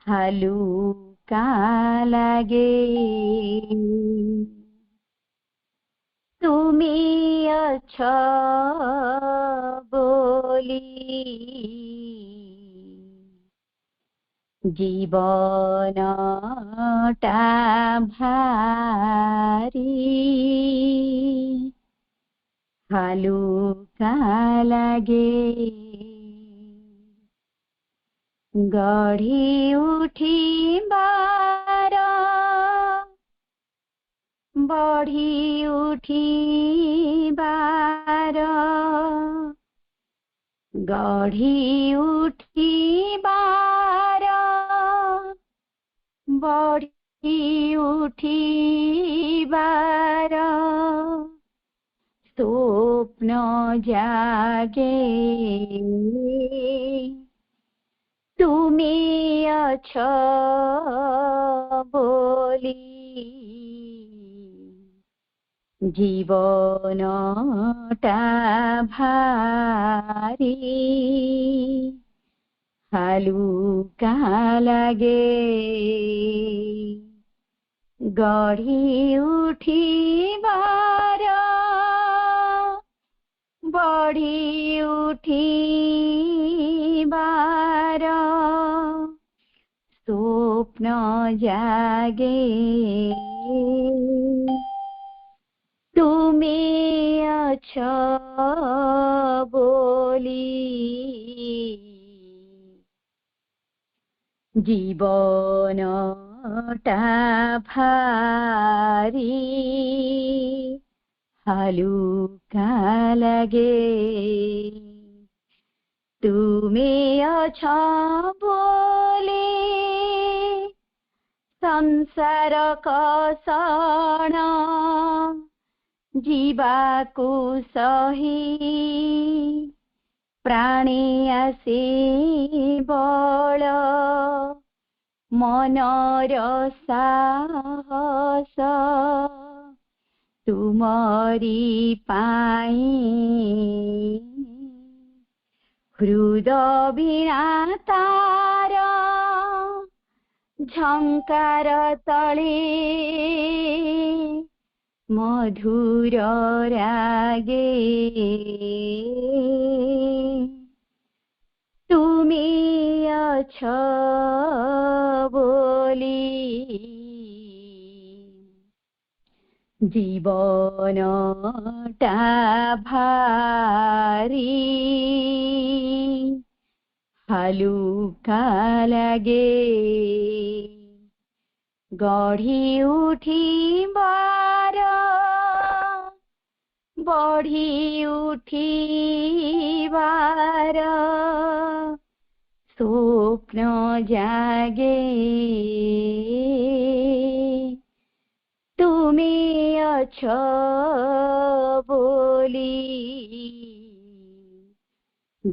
हालुका लागे तुमी अछ बोली जीवनटा भारी हालुका लागे गढी उठिबार बढी उठिबार गढी उठिबार बढी उठिबार स्वप्न जागे तुमी अछ बोली जीवनटा भारी हालुका लागे गढी उठिबार बढी उठिबार स्वप्न जागे तुमी अछ बोली जीवनटा भारी हालुका लागे तुमी अछ बोली संसार कषण जीवाको सही प्राणी आसे बल मनर साहस तुमरी पाई हृदय वीणा तार झंकार तले मधुर रागे तुमी अछ बोली जीवनटा भारी हालुका लागे गढी उठिबार बढी उठिबार स्वप्न जागे तुमी अछ बोली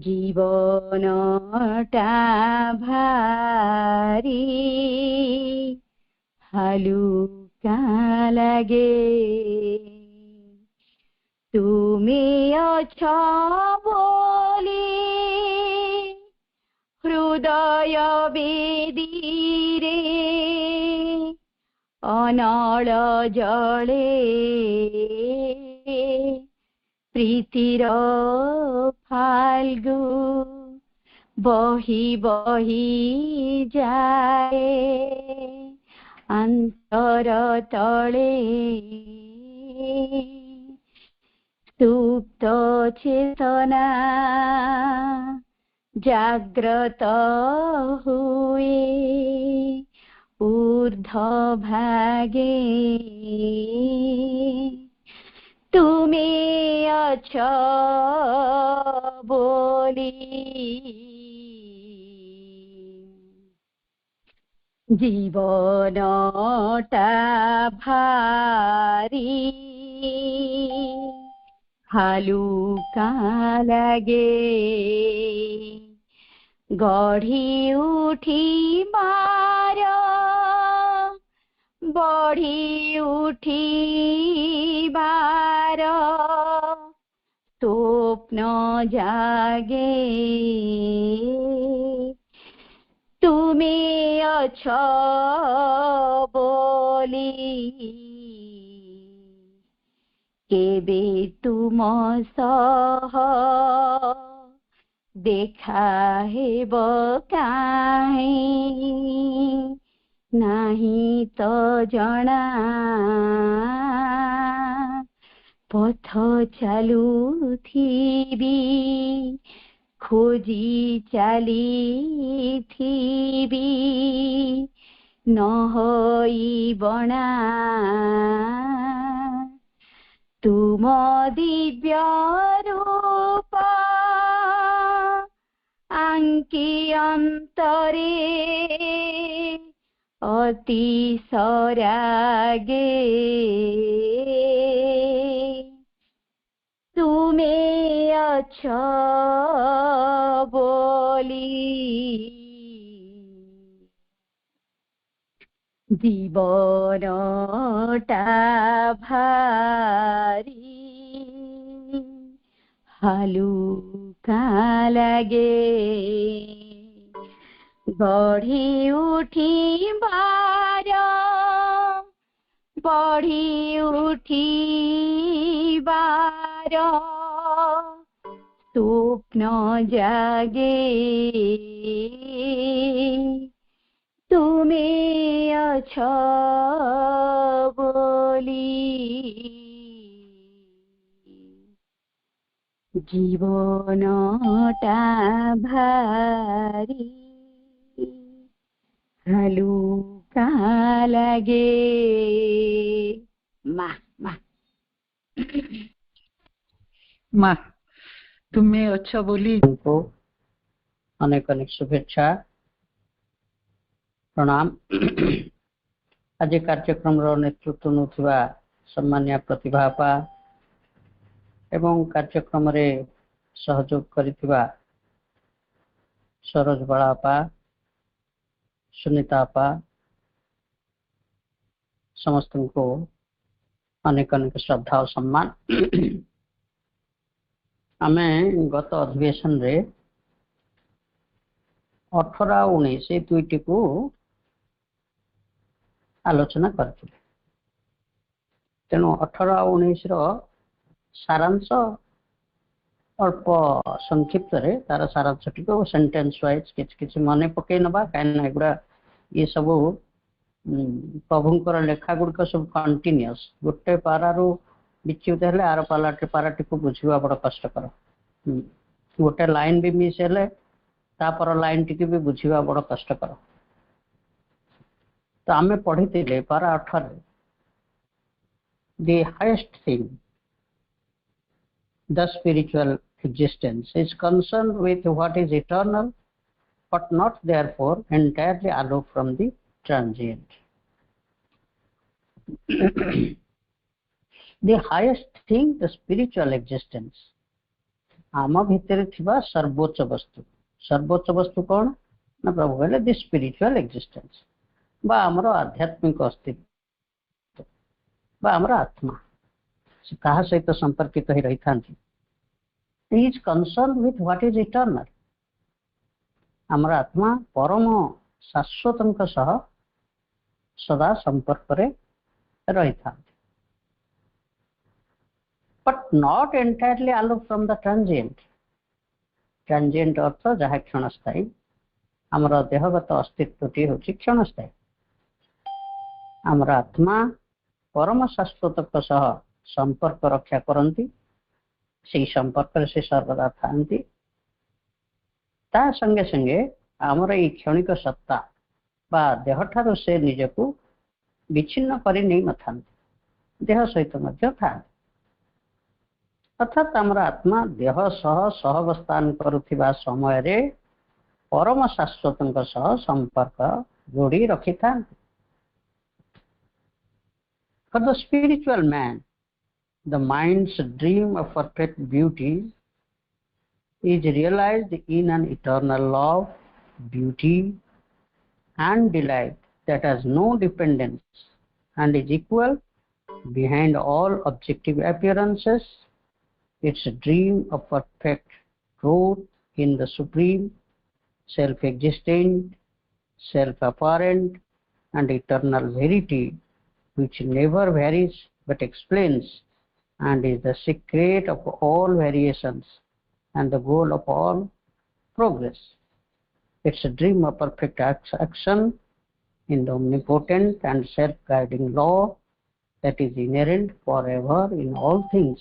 जीवनटा भारी हालुका लागे तुमी अछ बोली हृदय वेदीरे अनल जले प्रीतिर फाल्गु बही बही जाए अंतर तले सुप्त चेतना जाग्रत हुए ऊर्ध भागे तुमी अछ बोली जीवनटा भारी हालुका लागे गढी उठिबार बढी उठिबार स्वप्न जागे अछ बोली केबे तुम सह देखा हेब काहे नाही तो जना पथ चालुथिबी खोजी चालिथिबी न होई बणा तुम दिव्य रूप आंकी अंतरे अति सरागे तुमे अछ बोली जीवनटा भारी हालुका लागे बढ़ी उठिबार बढ़ी उठिबार स्वप्न जागे तुमे अछ बोली जीवनटा भारी हालुका लागे मा मा मा तुम्हें अच्छा बोली को अनेक अनेक शुभेच्छा प्रणाम। आज कार्यक्रम नेतृत्व नौथिबा सम्मान्य प्रतिभा आपा एवं कार्यक्रम रे सहयोग करिथिबा सरोज बड़ा आपा सुनीता आपा समस्त को अनेक अनेक श्रद्धा और सम्मान। आमे गत अधिवेशन रे 18-19 दुईटी को आलोचना करथिले। तेणु 18-19 रो सारांश अल्प संक्षिप्त रे तार सारांश टिको सेंटेंस वाइज किछ मन पकई नबा काइन एगुडा ये सब प्रभुंकर लेखा गुड़िक सब कंटिन्यूअस गोटे पारारू विच्युत हेले आर पाराटी को बुझा बड़ कष्टकर गोटे लाइन भी मिस हेले तापर लाइन टी भी बुझा बड़ कष्टकर। तो आम पढ़ी पारा 18 the highest thing the spiritual existence is concerned with what is eternal but not therefore entirely aloof from the transient. The highest thing the spiritual existence आम भितर थिबा सर्वोच्च वस्तु कौन ना प्रभु कहले the spiritual existence बा आमर आध्यात्मिक अस्तित्व बा आमर आत्मा से कहा सहित संपर्कित ही रही था। He is concerned with what is eternal आमर आत्मा परम शाश्वतंक सह सदा संपर्क रे रही था but not entirely aloof from the transient अर्थ जहाँ क्षणस्थायी आमर देहगत अस्तित्वटी हूँ क्षणस्थायी आमर आत्मा परम शाश्वतक सह संपर्क रक्षा करती से संपर्क से सर्वदा था संगे संगे आमर ये क्षणिक सत्ता बा देह ठारू से निजको विच्छिन्न करी नहीं न था देह सहित था अर्थात आमर आत्मा देह सह सहवस्थान करुथिबा समय रे परम शाश्वतंक सह संपर्क जोड़ी रखी था। For the spiritual man, the mind's dream of perfect beauty is realized in an eternal love, beauty, and delight that has no dependence and is equal behind all objective appearances. It's a dream of perfect truth in the supreme, self-existent, self-apparent and eternal verity, which never varies but explains, and is the secret of all variations and the goal of all progress. It's a dream of perfect action in the omnipotent and self-guiding law that is inherent forever in all things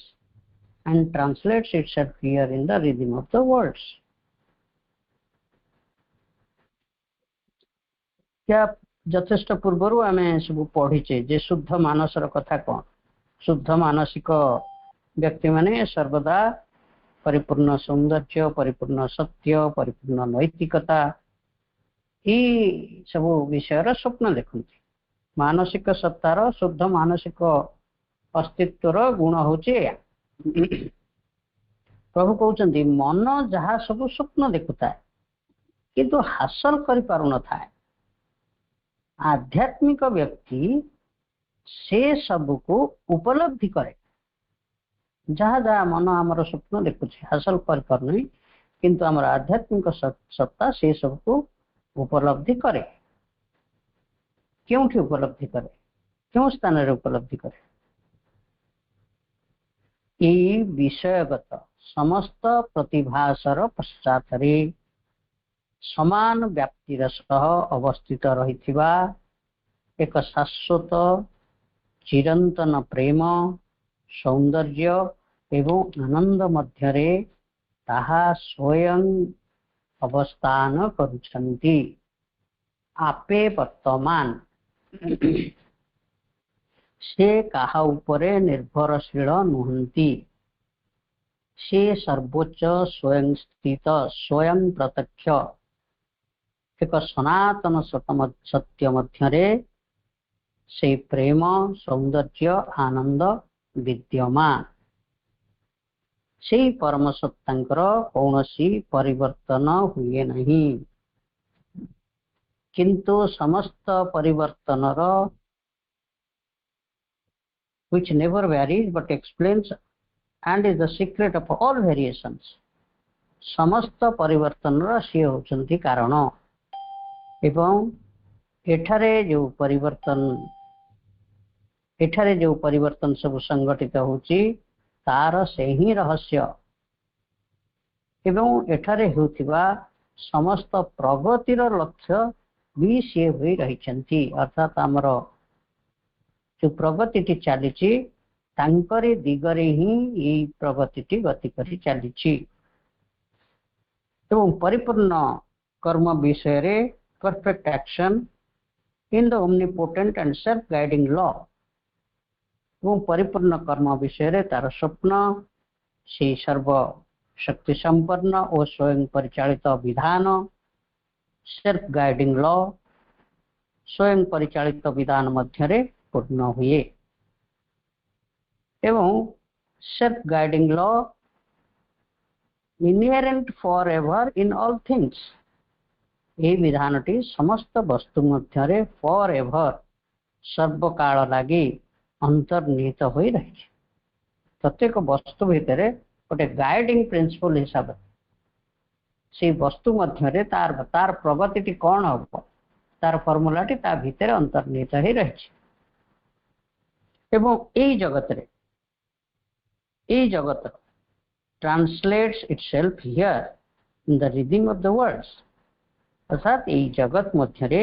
and translates itself here in the rhythm of the words. क्या ଯଥେଷ୍ଟ ପୂର୍ବରୁ ଆମେ ସବୁ ପଢିଛେ ଯେ ଶୁଦ୍ଧ ମାନସର କଥା କ'ଣ? ଶୁଦ୍ଧ ମାନସିକ ବ୍ୟକ୍ତି ମାନେ ସର୍ବଦା ପରିପୂର୍ଣ୍ଣ ସୌନ୍ଦର୍ଯ୍ୟ, ପରିପୂର୍ଣ୍ଣ ସତ୍ୟ, ପରିପୂର୍ଣ୍ଣ ନୈତିକତା ଏଇ ସବୁ ବିଷୟର ସ୍ୱପ୍ନ ଦେଖନ୍ତି। ମାନସିକ ସତ୍ତାର ଶୁଦ୍ଧ ମାନସିକ ଅସ୍ତିତ୍ୱର ଗୁଣ ହଉଛି ଏୟା। ପ୍ରଭୁ କହୁଛନ୍ତି ମନ ଯାହା ସବୁ ସ୍ୱପ୍ନ ଦେଖୁଥାଏ କିନ୍ତୁ ହାସଲ କରିପାରୁନଥାଏ, आध्यात्मिक व्यक्ति से सबको उपलब्धि करे। जहाँ जहाँ मन आमर स्वप्न देखुचे हासिल कर पारनी किंतु आमर आध्यात्मिक सत्ता से सबको उपलब्धि करे। क्योंकि उपलब्धि करे, क्यों स्थान रे उपलब्धि करे? ये विषयगत समस्त प्रतिभासर पश्चात समान व्याप्तिर सह अवस्थित रहिथिबा एक शाश्वत चिरंतन प्रेम, सौंदर्य एवं आनंद मध्यरे ताहा स्वयं अवस्थान करुछन्ति। आपे वर्तमान से काहा उपरे निर्भरशील नुहंती। से सर्वोच्च स्वयं स्थित स्वयं प्रत्यक्ष एक सनातन सत्य मध्यरे से प्रेम, सौंदर्य, आनंद विद्यमान। से परम सत्तांकर कौनसी परिवर्तन हुए नहीं किंतु समस्त परिवर्तनर which never varies but explains and is the secret of all variations. समस्त परिवर्तनर से होचंती कारण एवं एठारे जो परिवर्तन सब संगठित होची तार से ही रहस्य एवं एठारे होतिबा समस्त प्रगतिर लक्ष्य भी से होई रहिचंती। अर्थात आमर जो प्रगति चली तांकरी दिगरे ही ये प्रगति गति करी चली। एवं परिपूर्ण कर्म विषय रे perfect action in the omnipotent and self guiding law एवं परिपूर्ण कर्म विषय रे तार स्वप्न से सर्व शक्ति संपन्न और स्वयं परिचालित विधान सेल्फ गाइडिंग लॉ स्वयं परिचालित विधान मध्य पूर्ण हुए एवं self guiding law inherent for ever in all things. ये विधानटी समस्त वस्तु मध्य फॉर एवर सर्वकाल लगी अंतर्निहित हो रही। प्रत्येक वस्तु भितर गोटे गाइडिंग प्रिंसिपल हिसाब से वस्तु मध्य तार प्रगति कौन हम तार फर्मुलाटी ता भितर अंतर्निहित हो रही। एवं यही जगत translates itself here in the rhythm of the words. अर्थात यही जगत मध्य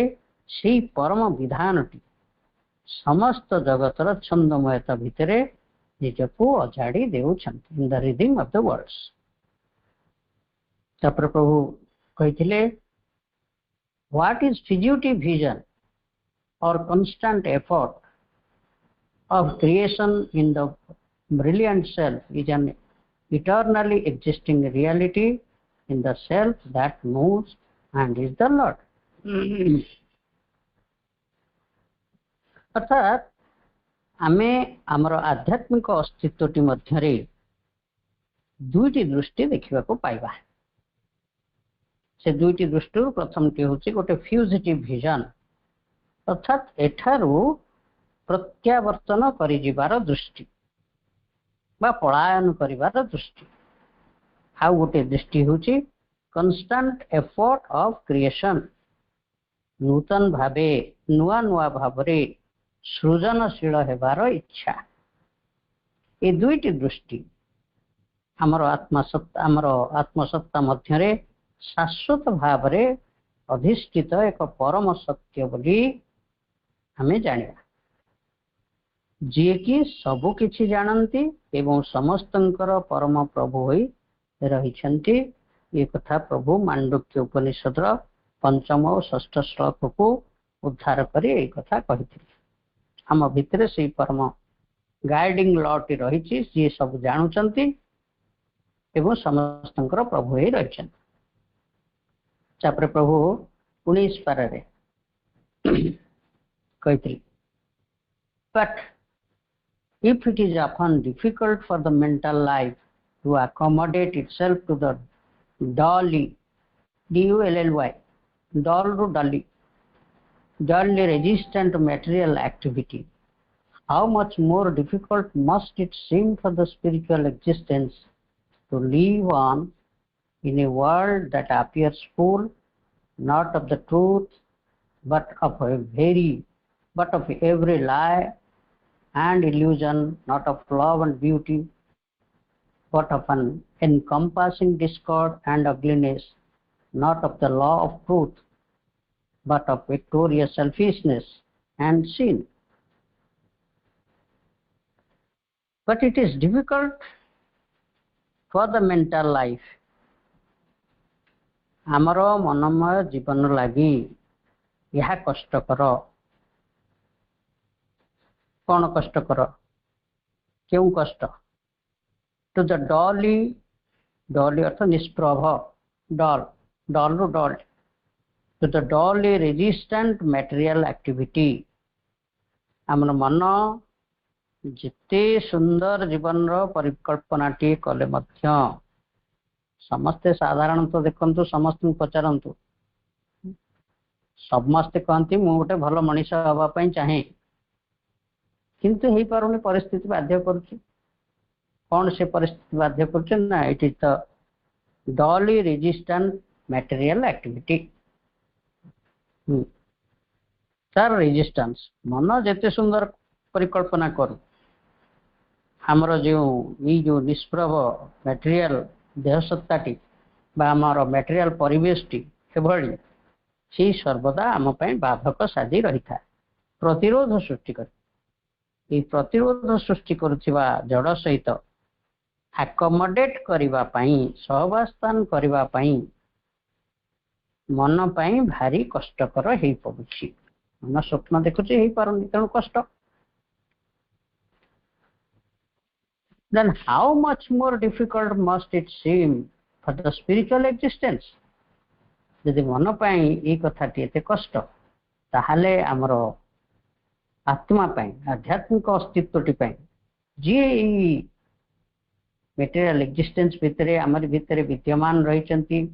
से परम विधानटी समस्त जगतर छंदमयता भितर निजको अजाड़ी देउछन्ति in the rhythm of the words. तापर प्रभु कहिथिले व्हाट इज फ्यूजिटिव विजन और constant effort of creation in the brilliant self is an eternally existing reality in the self that knows and is the Lord. अर्थात आमे आमर आध्यात्मिक अस्तित्वटी मध्यरे दुईटी दृष्टि देखा पाइबा। से दुईटी दृष्टि प्रथमटी होची गोटे फ्यूजिटिव विजन अर्थात एठारू प्रत्यावर्तन करिजिबार दृष्टि बा पलायन करिबार दृष्टि। आउ गोटे दृष्टि होची कांस्टेंट एफर्ट ऑफ क्रिएशन नूतन भावे नुआ नुआ भावरे सृजनशील हेबार इच्छा। ये दुईटी दृष्टि आमर आत्मसत्ता मध्य शाश्वत भाव अधिष्ठित एक परम सत्य बोली हमें जानिबा। जी कि सबु किछि जानती एवं समस्तंकर परम प्रभु होई रहिछन्ति। ये कथा प्रभु मांडुक्य उपनिषद पंचम और षष्ठ श्लोक को उद्धार करी ये कथा कहिथिले। हम भितर से परम गाइडिंग लॉटी रहिछि जे सब जानुचन्ति एवं समस्तंकर प्रभु होई रहिछन्ति। तापर प्रभु 19 पारे कहिथिले, but if it is often difficult for the mental life to accommodate itself to the dully, D-U-L-L-Y, dully resistant material activity, how much more difficult must it seem for the spiritual existence to live on in a world that appears full not of the truth but of every lie and illusion, not of love and beauty, but of an encompassing discord and ugliness, not of the law of truth, but of victorious selfishness and sin. But it is difficult for the mental life. आमर मनमय जीवन लगी यह कष्टकर। कौन कष्टकर? क्यों कष्ट? To the डॉली, डॉली अर्थ निष्प्रभ, डॉल रु डॉल, to the dully resistant material activity. आमर मन जिते सुंदर जीवन परिकल्पनाटी कले मध्य समस्ते साधारणतः देखंतु, समस्त पचारंतु, समस्ते कहती मु गोटे भल मनीष हवाई चाहे किंतु हो पारुनी, परिस्थिति बाध्य करुच्ची। कौन से परिस्थिति बाध्य करुच्ची ना, it is the dully resistant material activity. तार रेजिस्टेंस मन जेते सुंदर परिकल्पना करू, हमर जो निष्प्रभ मटेरियल देह सत्ताटी आमर मटेरियल परिवेशटी एभली से सर्वदा आम बाधक साजी रही था, प्रतिरोध सृष्टि कर। प्रतिरोध सृष्टि करुवा जड़ सहित आकोमोडेट करने, सहबास्थान करने मन पाई भारी कष्टकर हो पड़ुछि। मन स्वप्न देखुचे हो पारुनी, तेणु कष्ट। Then how much more difficult must it seem for the spiritual existence? यदि मन पाई ये कथाटी एते कष्ट, ताहले आमर आत्मा पाई, आध्यात्मिक अस्तित्वटी पाई जी मेटेरियल एक्जिस्टेंस भितर आमर भितर विद्यमान रहिचंती,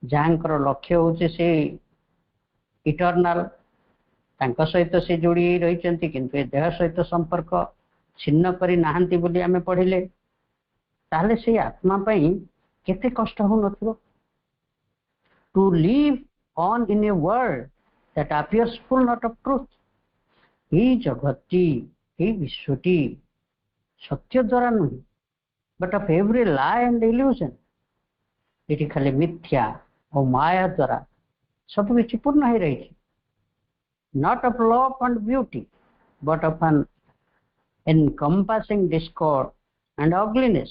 जहाँकर लक्ष्य होचे से इटर्नाल, तांका सहित से जोड़ी रहिचंती किंतु देह सहित संपर्क छिन्न करी नाहंती बोली आमे पढ़िले, ताहले से आत्मा पाई केते कष्ट हो नथिबो। To live on in a world that appears full not of truth. ही जगती, ही विश्वटी सत्य द्वारा नुहे but of every lie and illusion. ये खाली मिथ्या और माया द्वारा सब किछि पूर्ण हो रही। Not of love and beauty but of an encompassing discord and ugliness।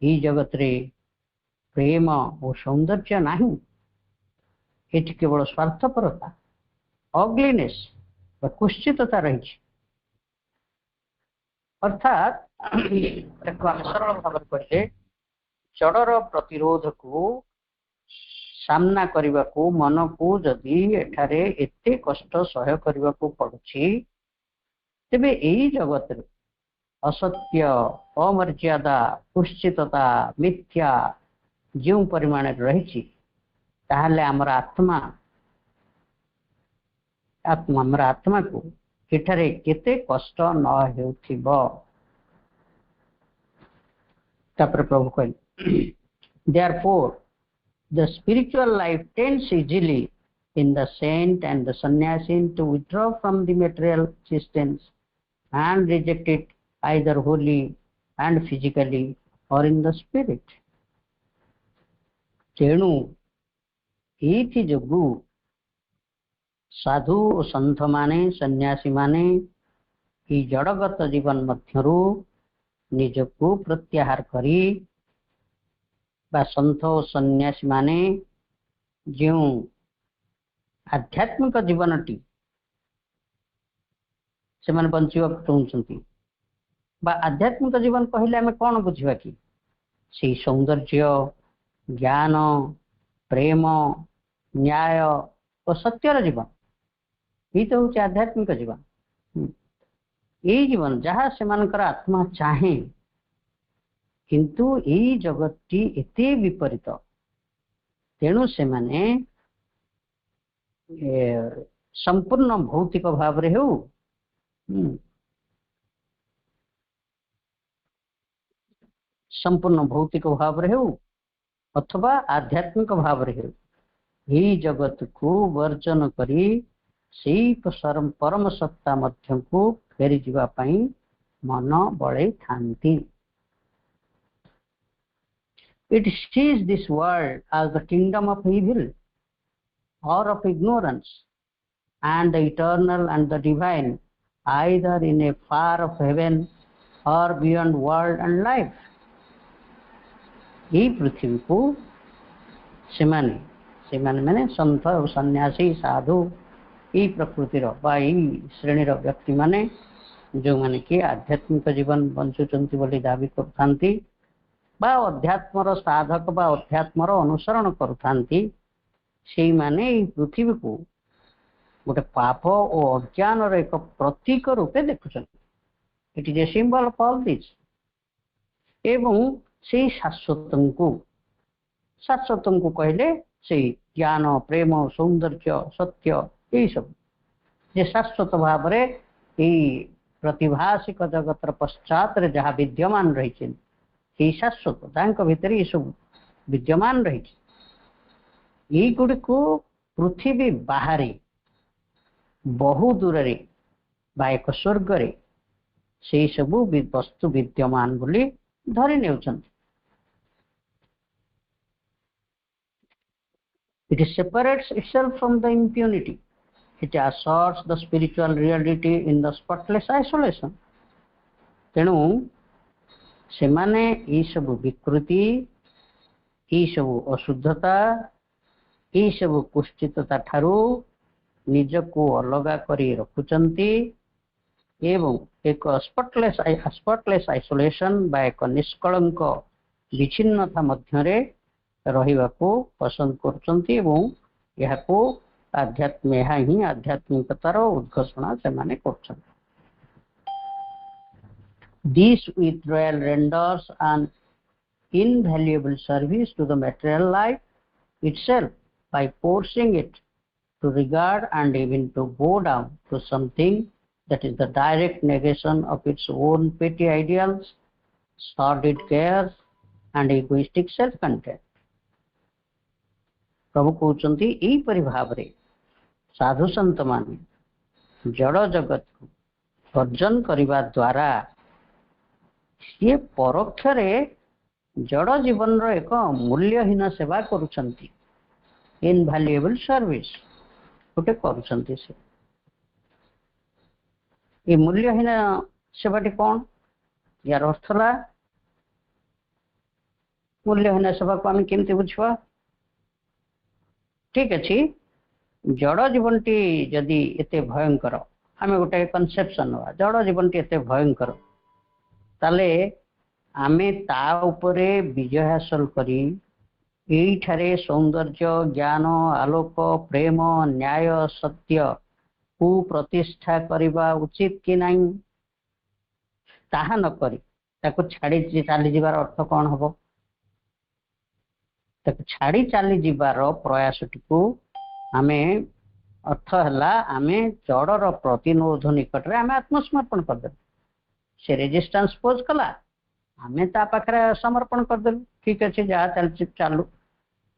ये जगत रे प्रेम और सौंदर्य नहीं, ये केवल स्वार्थपरता, अग्लिनेस व कुत्सितता रही। अर्थात सरल भाव कहले जड़र प्रतिरोध को सामना करने को मन को जदि एठारे एते कष्ट सह्य करने को पड़ुछि, तेबे यही जगत रे असत्य, अमर्यादा, कुत्सितता, मिथ्या जो परिमाण रही, ताहले आमर आत्मा को एठारे केते कष्ट न हेउथिबो। तापर प्रभु कहले, therefore the spiritual life tends easily in the saint and the sannyasi to withdraw from the material existence and reject it either wholly and physically or in the spirit. तेणु एथि जोगु साधु और संत माने सन्यासी माने ई जड़गत जीवन मध्यरु निजको प्रत्याहार करी बा संत और सन्यासी माने जो आध्यात्मिक जीवनटी से माने बंचिवा चाहूँगी बा आध्यात्मिक जीवन कहले आम कौन बुझा कि से सौंदर्य ज्ञान प्रेम न्याय और सत्यर जीवन ये तो हूँ आध्यात्मिक जीवन। ये जीवन जहाँ से आत्मा चाहे किंतु ये जगत टी एते विपरीत तेणु से माने संपूर्ण भौतिक भाव रे हो संपूर्ण भौतिक भाव रे हो अथवा आध्यात्मिक भाव रे हो यही जगत को वर्जन करी सेई परम सत्ता मध्य को फेरी जीवा पाई मन बड़े थांती। It sees this world as the kingdom of evil or of ignorance, and the eternal and the divine either in a far off heaven or beyond world and life. ये पृथ्वी को से माने संत और सन्यासी साधु ये प्रकृतिर श्रेणीर व्यक्ति माने जो माने कि आध्यात्मिक जीवन बंचुचंती बोली दाबी करथांती बा अध्यात्मर साधक बा अध्यात्मर अनुसरण करथांती से माने ये पृथ्वी को गोटे पाप और अज्ञान एक प्रतीक रूपे देखुछन। It is a symbol of all this एवं से शाश्वत को कहले से ज्ञान प्रेम सौंदर्य सत्य यही सब जे शाश्वत भाव रे प्रतिभाषिक जगतर पश्चात रे जहाँ विद्यमान रही शाश्वत तांक भीतर ये सब विद्यमान रही ये गुड़ी को पृथ्वी बाहरी बहु दूर रे बा एक स्वर्ग रे से सबू वस्तु विद्यमान बोली धरी नेउछन। It separates itself from the impunity. It asserts the spiritual reality in the spotless isolation. तेणु से माने ये सब विकृति ये सब अशुद्धता ये सब कुष्ठितता ठारू निजको अलगा करी रखुचंती एवं एक स्पॉटलेस आइसोलेशन बा एक निष्कलंक विच्छिन्नता मध्यरे रहिबा को पसंद करचंती एवं यह को आध्यात्म ही आध्यात्मिकतार उद्घोषणा से माने करचंती। This withdrawal renders an invaluable service to the material life itself by forcing it to regard and even to bow down to something that is the direct negation of its own petty ideals, sordid cares, and egoistic self-content. प्रभु कहते यही भाव रे साधु संत माने जड़ जगत को version करने द्वारा ये परोक्ष रे जड़ जीवन रो एक मूल्यहीन सेवा करुछंती इनवैल्यूएबल सर्विस गोटे करुछंती से ये मूल्यहीन सेवाटी कौन यार अर्थला मूल्यहीन सेवा को आम केमती बुझवा ठीक अच्छे जड़ जीवन टी जदि एते भयंकर आम गोटे कनसेप्शन हुआ जड़ जीवन टी एते भयंकर ताले आमे ता उपरे विजय हासिल करी एठारे सौंदर्य ज्ञान आलोक प्रेम न्याय सत्य को प्रतिष्ठा करवा उचित कि नहीं ताहा न करी ताको छाड़ी चली जीवार अर्थ कौन हम ताको छाड़ी चली जीवार प्रयास टी आमे अर्थ है आमे जड़र प्रतिरोध निकट में आमे आत्मसमर्पण करदे से रेजिस्टेंस पोज कला आमे ता पाखरे समर्पण करदे ठीक अच्छे जहाँ चलू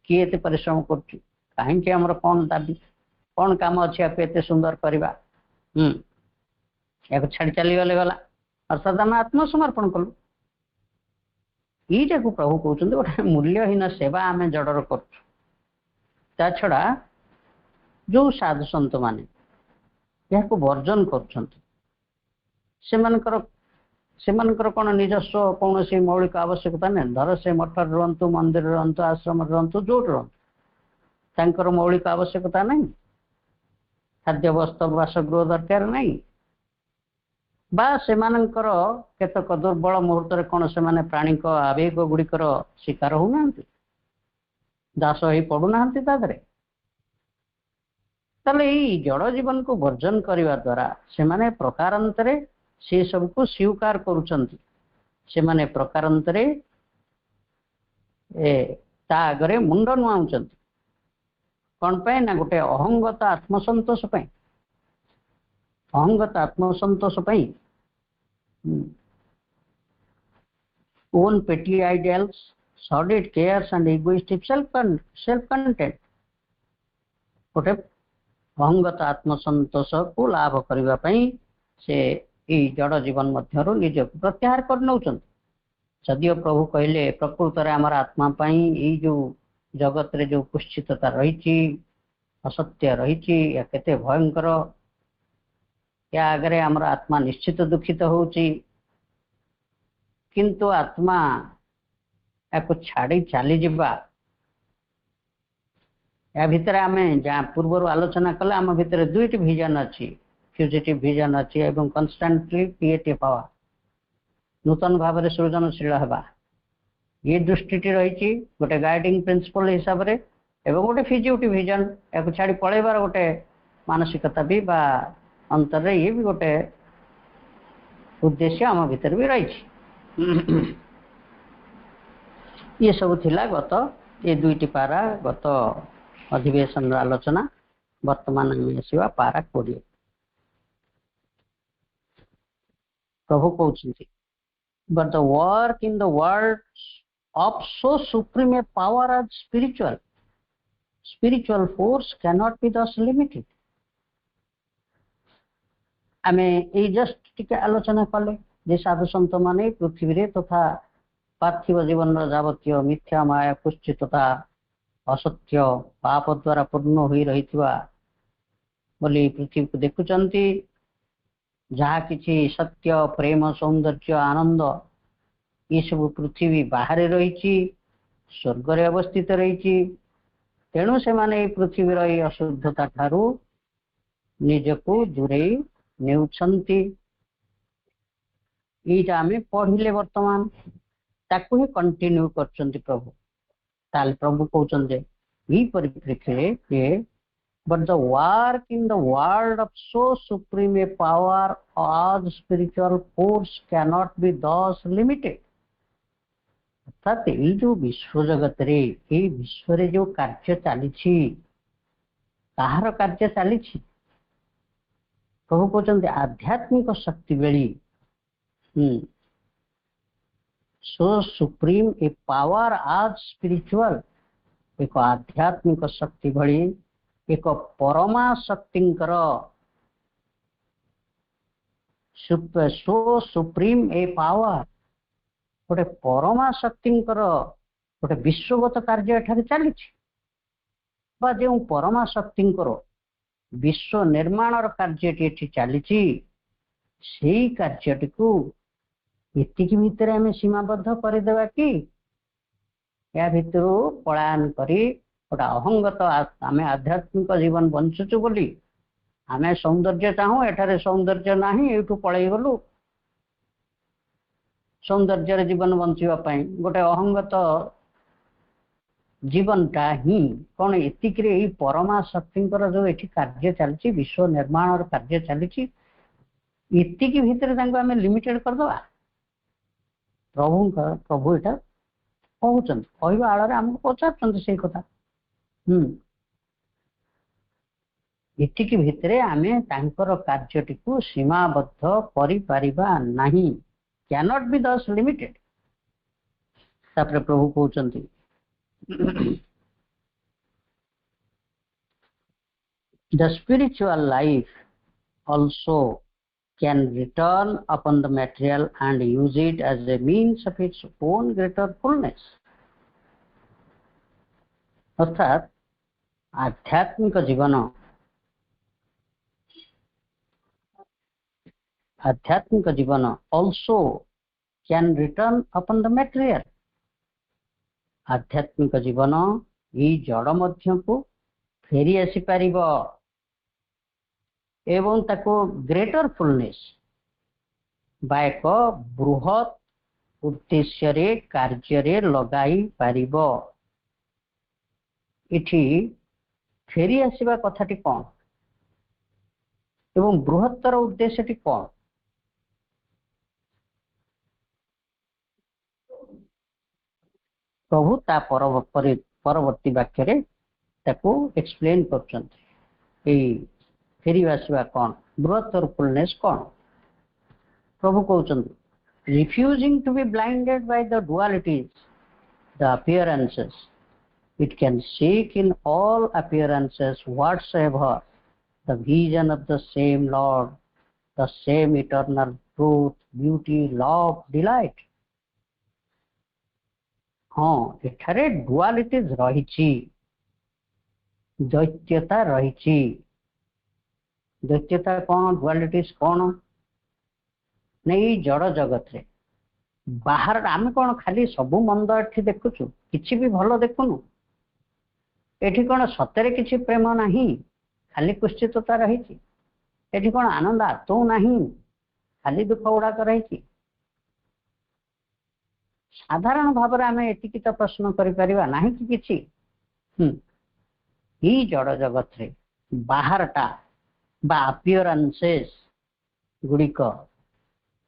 किए परिश्रम कर कहीं कौन दाबी कौन काम अच्छी एत सुंदर करवा या छाड़ी चली गले गला अर्थात आम आत्मसमर्पण कलु यहीटा को प्रभु कहते गोटे मूल्यहीन सेवा आम जड़र कर छड़ा जो साधु सन्त माने यहाँ वर्जन कर कौन निजस्व कौन सी मौलिक आवश्यकता नहीं धर से मठ रुहतु मंदिर रुहतु आश्रम रुहतु जो रुहतु मौलिक आवश्यकता नहीं खाद्य वस्त्र बासगृह दरकार नहीं बा सेमानंकर केतक दुर्बल मुहूर्त कौन से प्राणी आवेग गुड़िकर शिकार होना दास हो पड़ूना जड़ जीवन को वर्जन करने द्वारा से प्रकारांतरे से सब को स्वीकार करुँचे प्रकारांतरे आगे मुंड नुआं कौन पे ना गोटे अहंगत आत्मसंतोष अहंगत आत्मसंतोष ओन पेटी ideals solid cares and egoistic self content गोटे अहंगत आत्मसंतोष को लाभ करने से जड़ जीवन मध्य निज को प्रत्याहार कर नौ जदिव प्रभु कहले प्रकृत में आमर आत्मा ये जो जगत रे जो कुश्चितता रही असत्य रही या केते भयंकर या आगे आमर आत्मा निश्चित दुखित होची किंतु आत्मा या छाड़ी चली जावा या भितर आम जहाँ पूर्व आलोचना कले आम भितर दुईट विजन अच्छी फ्यूजिटिव विजन अच्छी एवं कन्स्टांटली क्रिएटिव हवा नूतन भाव में सृजनशील हवा ये दृष्टि रही गोटे गाइडिंग प्रिंसिपल हिसाब से एवं गोटे फ्यूजिटिव विजन या छाड़ी पलैबार गोटे मानसिकता भी बा अंतर ये भी गोटे उद्देश्य आम भीतर भी रही ये सब थिला गत ये दुईटी पारा गत अधिवेशन आलोचना वर्तमान आसवा पारा 20 प्रभु कहते but the work in the world of so supreme a power as spiritual force cannot be thus limited आमे ये जस्ट टिके आलोचना कले जे साधु संत माने पृथ्वी रे तथा पार्थिव जीवन जावतीय मिथ्या माया कुश्चितता असत्य पाप द्वारा पूर्ण हो रही बोली पृथ्वी को देखुचंती जहाँ किसी सत्य प्रेम सौंदर्य आनंद ये सब पृथ्वी बाहर रही स्वर्ग रे अवस्थित रही तेणु से माने पृथ्वीर ये अशुद्धता ठारू निजको दूरे नेउछंती एटा आमे पढ़िले वर्तमान ताकू ही कंटिन्यू करचंती प्रभु ताल प्रभु कहउचंदे ई परिप्रेक्षी रे but the work in the world of so supreme a power as spiritual force cannot be thus limited अर्थात ये जो विश्व जगत रे ये विश्व रे जो कार्य चली कहार कार्य चली प्रभु कहते आध्यात्मिक शक्ति बेली सो सुप्रीम ए पावर आज स्पिरिचुअल एक आध्यात्मिक शक्ति भली एक परमा शक्तिंकर सो सुप्रीम ए पावर गोटे परमा शक्तिंकर गोटे विश्वगत कार्य एठारे चली जो परमा शक्तिंकर विश्व निर्माण कार्य चली से कार्यटी को एतिक भितर आम सीमाबद्ध करदेवा कि या भितर पलायन करी गोटे अहंगत आम आध्यात्मिक जीवन बंचुचु बोली आम सौंदर्य चाहूँ एठारे सौंदर्य ना यूँ पलि गलु सौंदर्य जीवन बंचापी गोटे अहंगत जीवनटा ही कौन एतिक परमा शक्ति जो ये कार्य चलती विश्व निर्माण कार्य चली एतिक भितर आम लिमिटेड करदे प्रभु यहाँ कहते कहवा आड़ आमको पचार से कथा एतिक भितर आमे तांकर कार्यटी को सीमाबद्ध करिपारिबा नहीं कैनॉट बी दस लिमिटेड तापर प्रभु कहते The spiritual life also can return upon the material and use it as a means of its own greater fullness. अर्थात आध्यात्मिक जीवन also can return upon the material. आध्यात्मिक जीवन ये जड़ मध्य को फेरी आसी पारिबो एवं ताको ग्रेटर फुलनेस बा एक बृहत उद्देश्य रे कार्य रे लगाई पारिबो। इठी फेरी आसीबा कथाटी कोन एवं बृहत्तर उद्देश्यटी कोन? प्रभु ता परवर्ती वाक्य रे ताको एक्सप्लेन करछन्ते। ए फेरी आसीबा कोन, बृहत्तर फुलनेस कोन? प्रभु कहउछन्ते, refusing to be blinded by the dualities, the appearances, it can seek in all appearances whatsoever the vision of the same Lord, the same eternal truth, beauty, love, delight. हाँ, एठारे dualities रहिछि, दैत्यता रहिछि। दैत्यता कौन, dualities कौन? नहीं, जड़ जगत रे बाहर आम कौन खाली सबू मंद एठी देखुछु, किछि भी भलो देखुनु। एठी कौन सतरे किछि प्रेम नहीं, खाली कुश्चितता रहिछि। एठी कौन आनंद आतो नहीं, खाली दुख गुड़ाक रहिछि। साधारण भाव आम एतिकी तो प्रश्न करिपरिबा नाही कि किछि ई जड़ जगत रे बाहरटा बा अपियरेंसेस गुड़िक,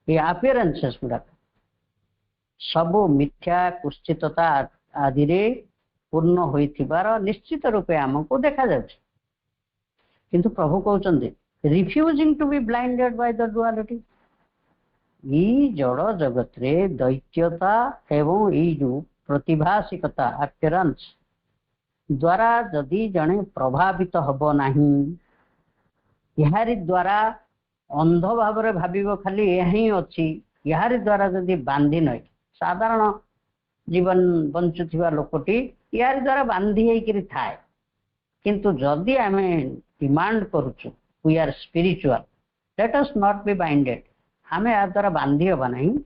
ये अपियरेंसेस गुड़ाक सबु मिथ्या कुश्चितता आदि रे पूर्ण होइथिबार निश्चित रूपे आमको देखा जाउछि। किंतु प्रभु कहउछन्ते, refusing to be blinded by the duality, ई जड़ जगत रे दैत्यता एवं ई जो प्रतिभासिकता अपियरेंस द्वारा जदि जने प्रभावित हबो नाही, यारी द्वारा अंध भाव रे भाबिबो खाली यही अछि, यारी द्वारा जदि बांधी नै, साधारण जीवन बंचुथिबा लोकटी यारी द्वारा बांधी हेकिरि थाए। किंतु जदि आमे डिमांड करूछु we are spiritual, let us not be binded, आमे या द्वारा बांधी हबा नहीं।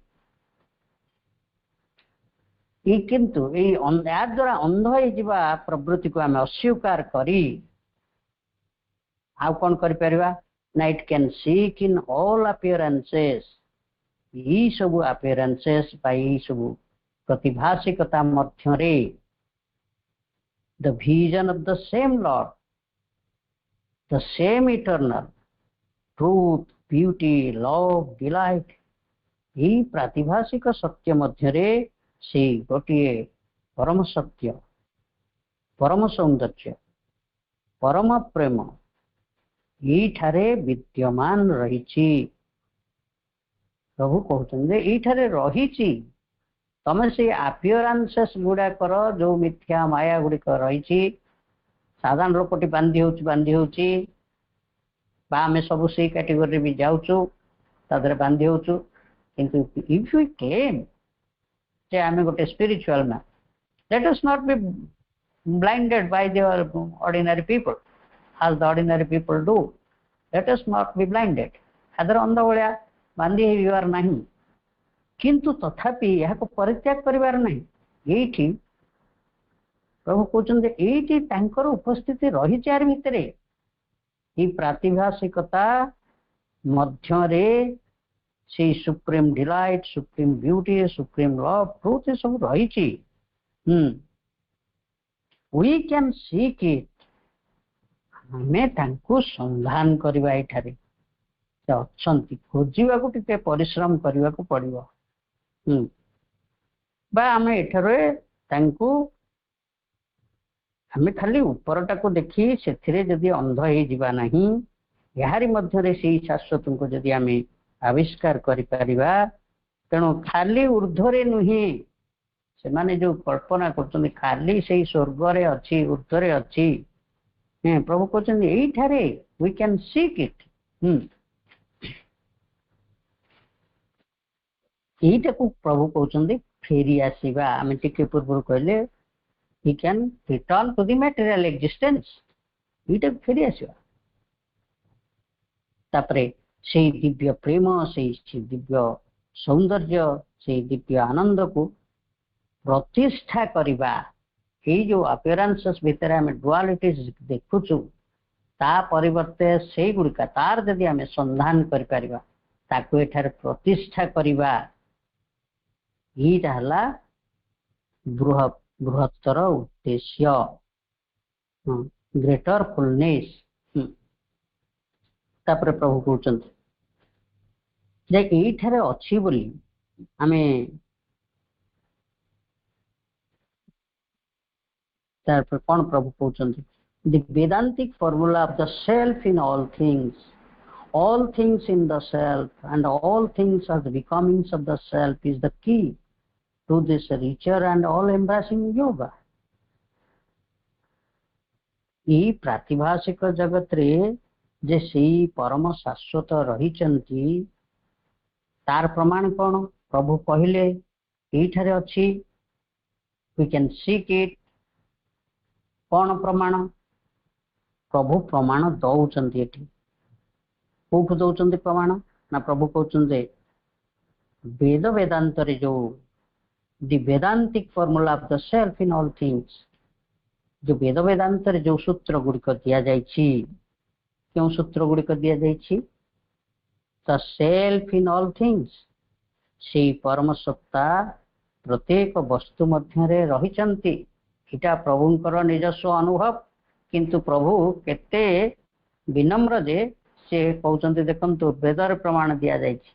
ई किंतु ए या द्वारा अंध होई जिबा प्रवृत्ति को आमे अस्वीकार करी आउ कोन करि परिबा ना, it can seek in all appearances, ई सब अपीयरेंसेस बाई सब प्रतिभासिकता मध्य रे the vision of the same Lord, the same eternal truth, beauty, love, delight, ई प्रातिभासिक सत्य मध्य रे से गोटिए परम सत्य, परम सौंदर्य, परम प्रेम ईठारे विद्यमान रहिछि। प्रभु कहउछन्ते ईठारे रहिछि, तमे से अपियरेंसेस गुडा कर जो मिथ्या माया गुडिक रहिछि, साधारण लोकटी बांधी होछि बा आमे सब से कैटेगरी भी जाउछु तादरे बांधी होछु। किंतु इफ यू क्लेम जे आमे गोटे spiritual man, late us not B blinded by the ordinary people as the ordinary people do, let us not be blinded, साधारण अंध भलिया बांधी हेबार नहीं। किंतु तथापि यह को परित्याग करिवार नहीं। एठी प्रभु कहउछन्ते एठी तांकर उपस्थिति रही चार भितरे, ई प्रातिभासिकता मध्य रे से supreme delight, supreme beauty, supreme love, truth सब रही छी। वी कैन सीक इट, हमें तांको संधान करबा एठारे अछंती, खोजिबा को टिके परिश्रम करबा को पड़िबो। बा हमें एठारे तांको हमें खाली ऊपरटा को देखी सेथिरे जदि अंध हे जिबा नहीं, यारी मध्य रे सेही शाश्वत को जदि हमें आविष्कार करि परिबा, तेणु खाली ऊर्ध्वरे नुहे से माने जो कल्पना करछन खाली सेही स्वर्ग रे अछि, ऊर्ध्वरे अछि, प्रभु कहते एठारे वी कैन सीक इट। यहीटा को प्रभु कहते फेरी आसवा। आम टिके पूर्व कहले he can return to the material existence। यहीटा फेरी आसवा। तापरे से दिव्य प्रेम, से दिव्य सौंदर्य, से दिव्य आनंद को प्रतिष्ठा करवा। ये जो अपीयरेंसेस भितर आम डुआलिटीज देखुचु ता परिवर्ते से गुड़िक तार जदि आम संधान करिपरिबा ताकू एठारे प्रतिष्ठा करवा। यहीटा हला बृहत्तर उद्देश्य, ग्रेटर फुलनेस। तापर प्रभु कहते जे एठारे अछि बोली आमे तापर कौन प्रभु कहते the Vedantic formula of the self in all things in the self and all things are the becomings of the self is the key to this richer and all embracing yoga. ये प्रातिभाषिक जगत रे जे से परम शाश्वत रही तार प्रमाण कौन प्रभु कहले एठारे अछि वी कैन सीक इट। कौन प्रमाण प्रभु प्रमाण दौरान एटी कौटू दौरान प्रमाण ना प्रभु कहते वेद वेदांत रे जो the Vedantic formula of the self in all things, जो वेद वेदांत रे जो सूत्र गुड़िक दिया जाइछि, क्यों सूत्र गुड़िक दिया जाइछि the self in all things, से परम सत्ता प्रत्येक वस्तु मध्य रहिचंती। इटा प्रभुंकर निजस्व अनुभव, किंतु प्रभु केते विनम्र जे से कहते देखंतु वेदर प्रमाण दिया जाइछि,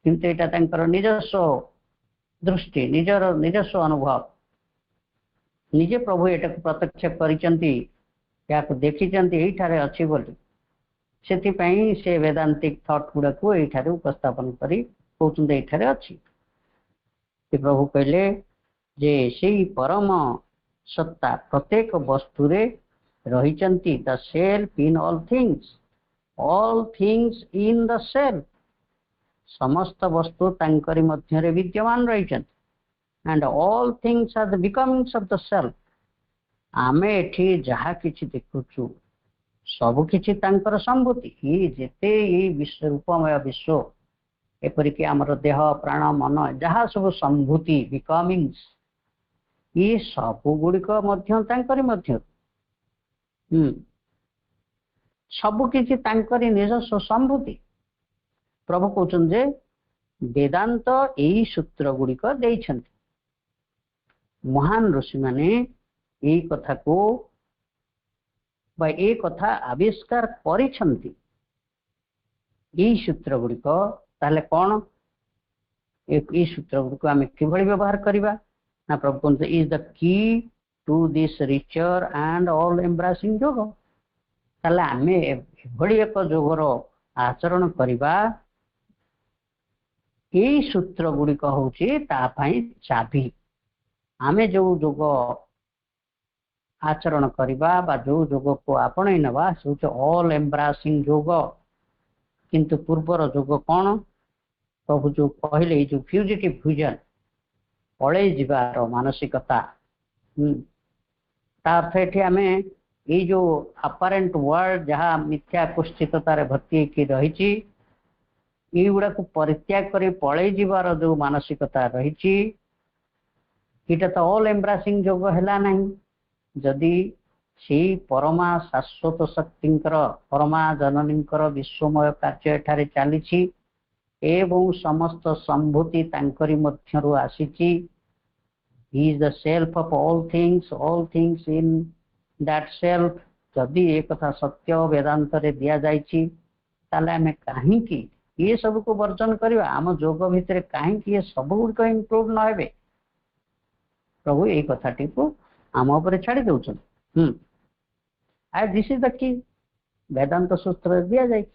किंतु एटा तांकर निजस्व दृष्टि, निजस्व अनुभव। निजे प्रभु एटा प्रत्यक्ष करिचंती, याको देखिचंती एठारे अछि बोली, सेथिपई से वेदांतिक थॉट गुड़ा को एठारे उपस्थापन करी कहते एठारे अछि। प्रभु कहले जे से परम सत्ता प्रत्येक वस्तु रे रहिचंती the self in all things in the self, समस्त वस्तु तांकरी मध्य रे विद्यमान रहिचंती and all things are the becomings of the self. आमे एठी जहा किछि देखुछु सब किछि तांकर संभूति। ये जेते ये विश्व रूपमय विश्व एपरिक आमर देह प्राण मन जहा सब संभूति बिकमिंग्स, ये सब गुड़िक मध्य सब किछि तांकरी निजस्व संभूति। प्रभु कहते जे वेदांत यही सूत्र गुड़िक देइछन्ति। महान ऋषि माने यही कथा को बा ए कथा आविष्कार करिछन्ति। यही सूत्र गुड़िक ताले कौन ए सूत्र गुड़िक आमे किभଳି व्यवहार करिबा ना प्रभु कहते is the key to this richer and all embracing yoga. ताले आमे एभଳି एक जोगर आचरण करिबा, यही सूत्र गुड़िक होची ता पई चाबी। आमे जो जोग आचरण करिबा बा जो जोग को आपणे नबा से ऑल एम्ब्रेसिंग योग। किंतु पूर्वर जोग कौन प्रभु जो कहले जो फ्यूजिटिव विजन पड़े जीवार मानसिकता, अर्थ ये आम ये जो अपारेंट वर्ल्ड जहाँ मिथ्या कुष्ठिततार भर्ती की रही युड़ा को परित्याग कर पड़े जीवार जो मानसिकता रही इटा तो ऑल एम्ब्रेसिंग जोग है ना। जदि से परमा शाश्वत शक्ति परमा जननी विश्वमय कार्य एठारे चली एवं समस्त संभूति तांकरी मध्यरु आसीची। He is the self of all things in that self। जदि एक कथा सत्य वेदांत रे दिया जाइची ताले आमे काहे की ये सब को वर्जन करबा, आम जोग भितर काहे की ये सब गुड को इंप्रूव न हेबे। प्रभु ये कथाटी को आम ऊपर छाड़ी दउछन। आई दिस इज द की वेदांत सूत्र दिया जाय।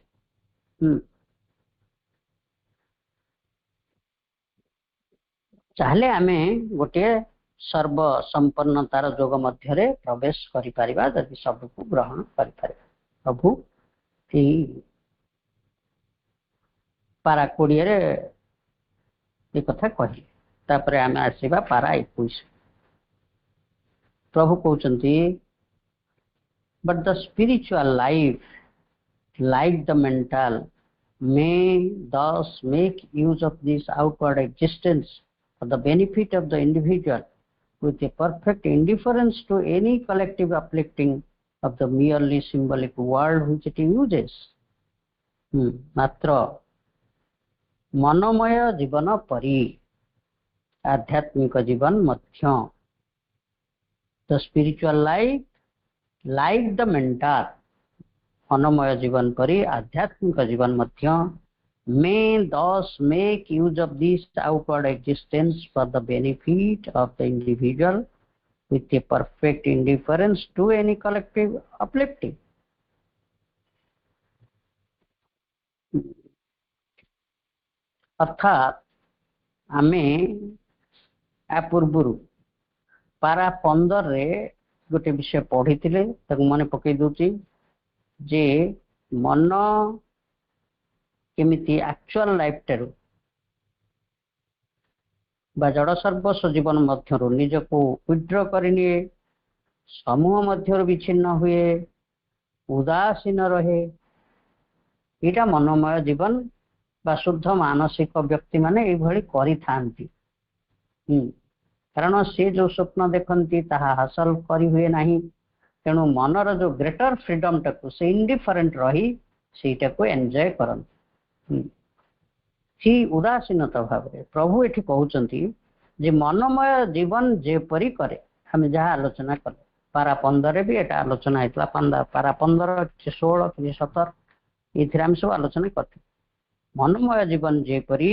चाहले आमे गोटे सर्व संपन्नतार जोग मध्य प्रवेश करिपारिबा जदि सबको ग्रहण करिपारिबा। प्रभु यही पारा 20 रे ये कथा कही। तापरे आमे आसीबा पारा 21। प्रभु कहउचंती but the spiritual life like the mental may thus make use of this outward existence for the benefit of the individual with a perfect indifference to any collective uplifting of the merely symbolic world which it uses। मात्र मनोमय जीवन परी आध्यात्मिक जीवन मध्य the spiritual life like the mental मनोमय जीवन परी आध्यात्मिक जीवन मध्य may thus make use of this outward existence for the benefit of the individual with a perfect indifference to any collective uplifting। अर्थात आमे आ पूर्व पारा 15 रे गोटे विषय पढ़ी मन पकई दूची जे मन केमिति एक्चुअल लाइफ टेरु बा जड़ सर्वस्व जीवन मध्यरु निजको विड्र करिनिए समूह मध्यरु विच्छिन्न हुए उदासीन रहे। एटा मनोमय जीवन बा शुद्ध मानसिक व्यक्ति माने एई भली करि थांती। कारण से जो स्वप्न देखती ताहा हासिल करी हुए नहीं। तेणु मनर जो ग्रेटर फ्रीडम टाकू से इंडिफरेंट रही सेटा को एंजॉय करती उदासीनता भाव में। प्रभु एठी कहउचंती जे मनोमय जीवन जेपरी करे हम जहाँ आलोचना कले पारा 15 भी एटा आलोचना हेतला। पारा 15 16 17 एथिरे हम सब आलोचना करते। मनोमय जीवन जेपरी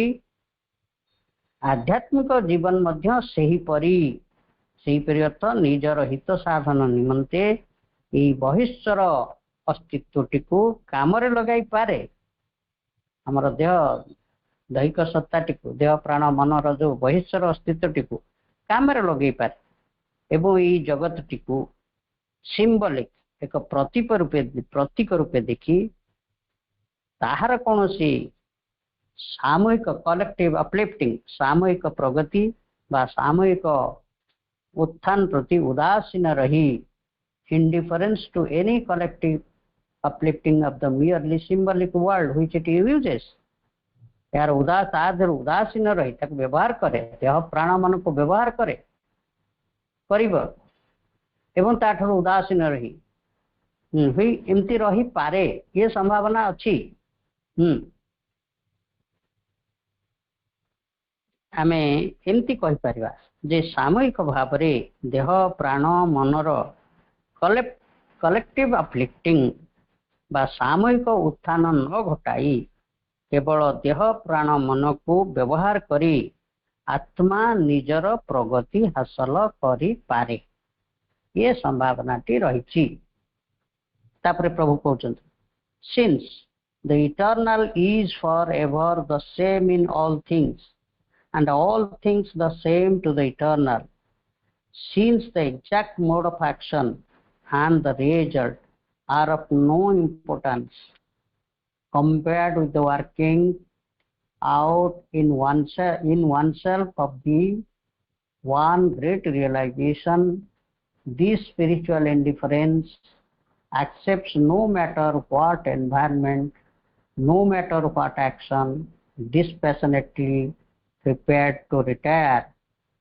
आध्यात्मिक जीवन मध्य सेही परी अर्थ निजर हित साधन निमंते ये बहिश्वर अस्तित्व टीकू काम लगाई पारे। हमर देह दैहिक सत्ता टीकू देह प्राण मनर जो बहिश्वर अस्तित्व टीकू काम लगे पारे एवं ये जगत टीकू सिंबलिक एक प्रतीक रूपे देखी ताहार कौन सी सामूहिक कलेक्टिव अपलिफ्टिंग सामूहिक प्रगति बा सामूहिक उत्थान प्रति उदासीन रही indifference to any collective uplifting of the merely symbolic world which it uses। यार उदासीन रही ताको व्यवहार करे देह प्राण मन को व्यवहार करे करिब एवं ताठर उदासीन रही हुई एमती रही पारे ये संभावना अच्छी। आमे एमती कहि परिबा जे सामूहिक भाव रे देह प्राण मनर कलेक्टिव अपलिफ्टिंग बा सामूहिक उत्थान न घटाई केवल देह प्राण मन को व्यवहार करी आत्मा निजर प्रगति हासिल करि पारे ये संभावनाटी रही। तापरे प्रभु कहउचंती since the eternal is forever the same in all things and all things the same to the eternal, since the exact mode of action and the result are of no importance compared with the working out in oneself of the one great realization, this spiritual indifference accepts no matter what environment, no matter what action, dispassionately prepared to retire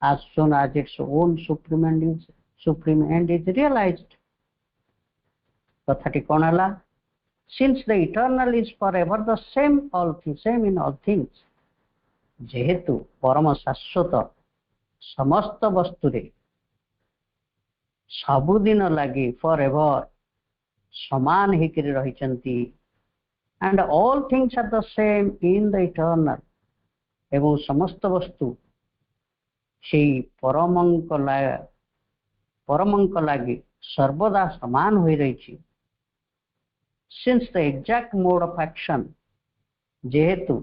as soon as its own supreme end is realized। कथाटी कौन है? Since the eternal is forever the same in all things, जेहेतु परम शाश्वत समस्त वस्तु रे सबुदिन लगी forever समान होकर रहिचंती and all things are the same in the eternal एवं समस्त वस्तु से परमंक लगी सर्वदा समान हो रही। Since the exact mode of action जेहेतु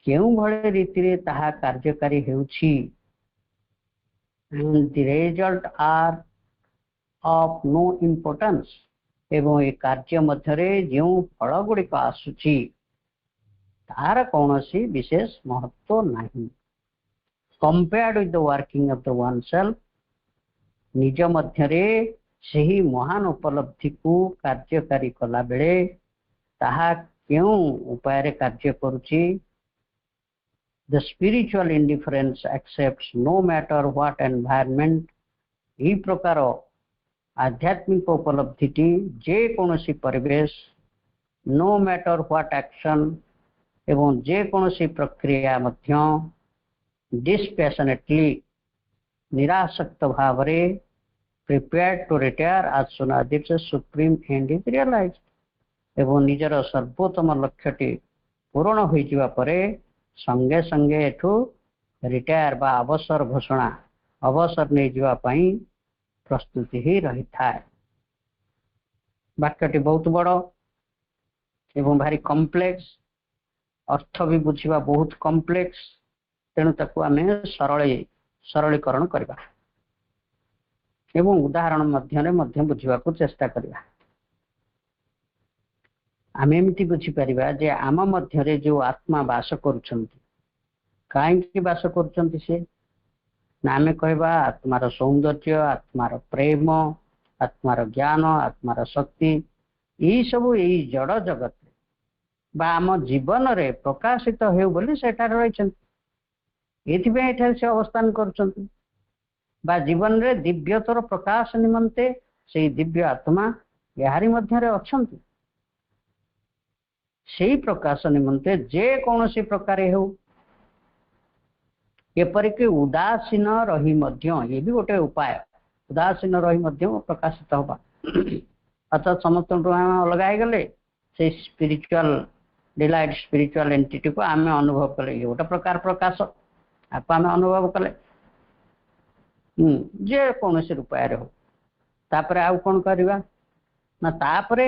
केउ भले रीति रे ताहा कार्यकारी हेउछि, the same all things are the same in all things एवं समस्त वस्तु से परमंक लगी सर्वदा समान हो रही। Since the exact mode of action जेहेतु केउ भले रीति रे ताहा कार्यकारी हेउछि, the same all things are the same in all things एवं समस्त वस्तु से परमंक लगी सर्वदा समान हो रही। and the result are of no importance. एवं ए कार्य मध्यरे जो फल गुड़िक आसुची तार कौनसी विशेष महत्व नहीं. Compared with the working of the oneself, निज मध्यरे सही महान उपलब्धि को कार्यकारी कला बेले ताहा क्यों उपाय रे कार्य करुची. The spiritual indifference accepts no matter what environment. ई प्रकार आध्यात्मिक उपलब्धि जे कौनसी परिवेश, नो मैटर व्हाट एक्शन एवं जे कौनसी प्रक्रिया मध्य डिस्पैशनेटली निरासक्त भाव रे prepared to retire as soon as its supreme end is realized. एवं निजर सर्वोत्तम लक्ष्यटी पूर्ण हो जावा परे संगे संगे एठू रिटायर बा अवसर घोषणा अवसर नहीं जावा पई प्रस्तुति ही रही था. वाक्यटी बहुत बड़ एवं भारी कॉम्प्लेक्स, अर्थ भी बुझिबा बहुत कॉम्प्लेक्स. तेणु ताकू आमे सरलीकरण करबा एवं उदाहरण मध्य बुझिबा को चेष्टा करबा. आमे एमती बुझी परिबा जे आम मध्यरे जो आत्मा वास करूछंती काहेकि वास करूछंती से ना आमे कहबा आत्मार सौंदर्य, आत्मार प्रेम, आत्मार ज्ञान, आत्मार शक्ति यही सब यही जड़ जगत बा आम जीवन रे प्रकाशित हेउ बोली सेठार रहिछंती. एथिबे एठार से अवस्थान करूछंती बा जीवन रे दिव्यतर प्रकाश निमंते सेही दिव्य आत्मा यारी मध्य रे अछंती. सेही प्रकाश निमंते जे कौनसी प्रकार हेउ एपरिक उदासीन रही मध्य ये भी गोटे उपाय. उदासीन रही मध्य प्रकाशित होगा अर्थात समस्त अलग हो गले से स्पिरिचुअल डिलाइट स्पिरिचुअल एंटिटी को आम अनुभव कले ये गोटे प्रकार प्रकाश आपको आम अनुभव कले जे कौन से उपाय हो. तापर आउ कौन करवा ना तापरे